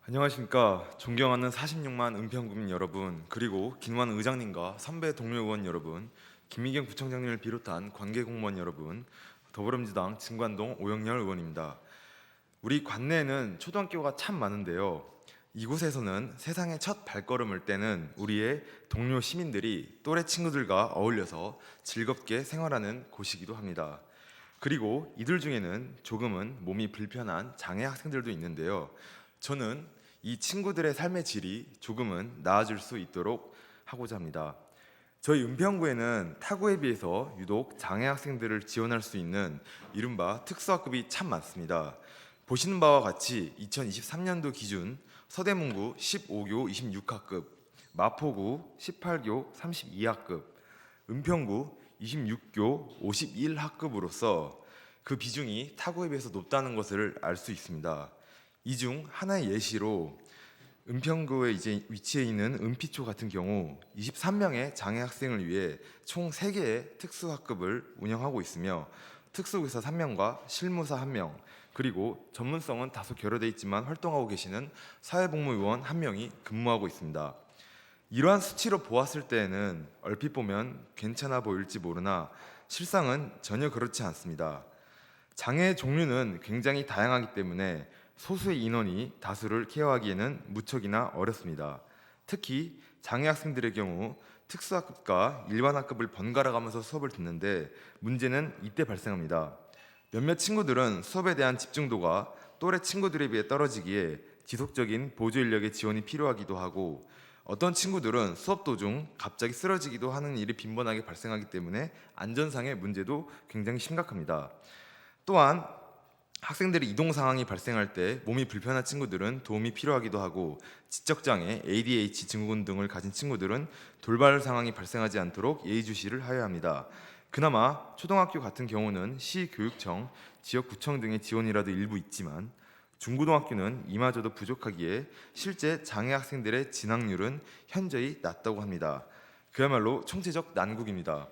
안녕하십니까. 존경하는 46만 은평구민 여러분, 그리고 김완 의장님과 선배 동료 의원 여러분, 김미경 구청장님을 비롯한 관계 공무원 여러분, 더불어민주당 진관동 오영렬 의원입니다. 우리 관내에는 초등학교가 참 많은데요. 이곳에서는 세상의 첫 발걸음을 떼는 우리의 동료 시민들이 또래 친구들과 어울려서 즐겁게 생활하는 곳이기도 합니다. 그리고 이들 중에는 조금은 몸이 불편한 장애 학생들도 있는데요. 저는 이 친구들의 삶의 질이 조금은 나아질 수 있도록 하고자 합니다. 저희 은평구에는 타구에 비해서 유독 장애 학생들을 지원할 수 있는 이른바 특수학급이 참 많습니다. 보시는 바와 같이 2023년도 기준 서대문구 15교 26학급, 마포구 18교 32학급, 은평구 26교 51학급으로서 그 비중이 타구에 비해서 높다는 것을 알 수 있습니다. 이 중 하나의 예시로 은평구에 이제 위치해 있는 은피초 같은 경우 23명의 장애 학생을 위해 총 3개의 특수학급을 운영하고 있으며 특수교사 3명과 실무사 1명, 그리고 전문성은 다소 결여되어 있지만 활동하고 계시는 사회복무요원 1명이 근무하고 있습니다. 이러한 수치로 보았을 때에는 얼핏 보면 괜찮아 보일지 모르나 실상은 전혀 그렇지 않습니다. 장애의 종류는 굉장히 다양하기 때문에 소수의 인원이 다수를 케어하기에는 무척이나 어렵습니다. 특히 장애 학생들의 경우 특수학급과 일반학급을 번갈아 가면서 수업을 듣는데 문제는 이때 발생합니다. 몇몇 친구들은 수업에 대한 집중도가 또래 친구들에 비해 떨어지기에 지속적인 보조 인력의 지원이 필요하기도 하고, 어떤 친구들은 수업 도중 갑자기 쓰러지기도 하는 일이 빈번하게 발생하기 때문에 안전상의 문제도 굉장히 심각합니다. 또한 학생들의 이동 상황이 발생할 때 몸이 불편한 친구들은 도움이 필요하기도 하고, 지적장애, ADH 증후군 등을 가진 친구들은 돌발 상황이 발생하지 않도록 예의주시를 하여야 합니다. 그나마 초등학교 같은 경우는 시교육청, 지역구청 등의 지원이라도 일부 있지만 중고등학교는 이마저도 부족하기에 실제 장애 학생들의 진학률은 현저히 낮다고 합니다. 그야말로 총체적 난국입니다.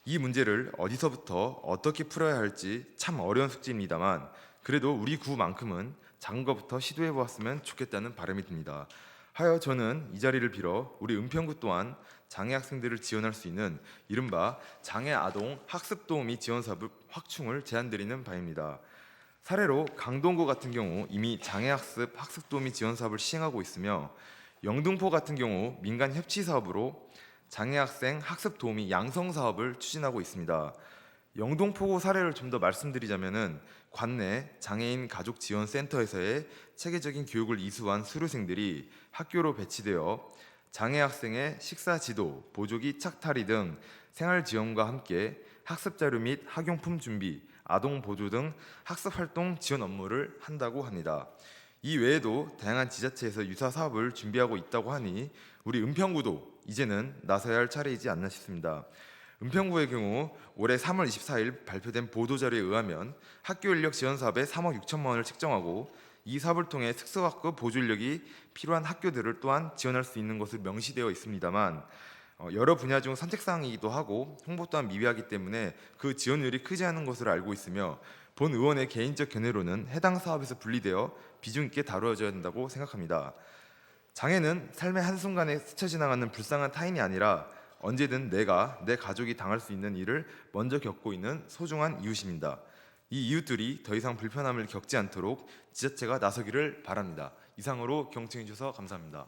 이 문제를 어디서부터 어떻게 풀어야 할지 참 어려운 숙제입니다만, 그래도 우리 구만큼은 작은 것부터 시도해 보았으면 좋겠다는 바람이 듭니다. 하여 저는 이 자리를 빌어 우리 은평구 또한 장애 학생들을 지원할 수 있는 이른바 장애 아동 학습 도우미 지원 사업 확충을 제안드리는 바입니다. 사례로 강동구 같은 경우 이미 장애 학습 도우미 지원 사업을 시행하고 있으며, 영등포 같은 경우 민간 협치 사업으로 장애 학생 학습 도우미 양성 사업을 추진하고 있습니다. 영등포 사례를 좀 더 말씀드리자면은 관내 장애인 가족 지원 센터에서의 체계적인 교육을 이수한 수료생들이 학교로 배치되어 장애 학생의 식사 지도, 보조기 착탈이 등 생활 지원과 함께 학습 자료 및 학용품 준비, 아동 보조 등 학습 활동 지원 업무를 한다고 합니다. 이 외에도 다양한 지자체에서 유사 사업을 준비하고 있다고 하니 우리 은평구도 이제는 나서야 할 차례이지 않나 싶습니다. 은평구의 경우 올해 3월 24일 발표된 보도자료에 의하면 학교 인력 지원 사업에 3억 6천만 원을 책정하고, 이 사업을 통해 특수학급 보조 인력이 필요한 학교들을 또한 지원할 수 있는 것으로 명시되어 있습니다만, 여러 분야 중 선택사항이기도 하고 홍보 또한 미비하기 때문에 그 지원율이 크지 않은 것으로 알고 있으며, 본 의원의 개인적 견해로는 해당 사업에서 분리되어 비중 있게 다루어져야 한다고 생각합니다. 장애는 삶의 한순간에 스쳐 지나가는 불쌍한 타인이 아니라 언제든 내가, 내 가족이 당할 수 있는 일을 먼저 겪고 있는 소중한 이웃입니다. 이 이웃들이 더 이상 불편함을 겪지 않도록 지자체가 나서기를 바랍니다. 이상으로 경청해 주셔서 감사합니다.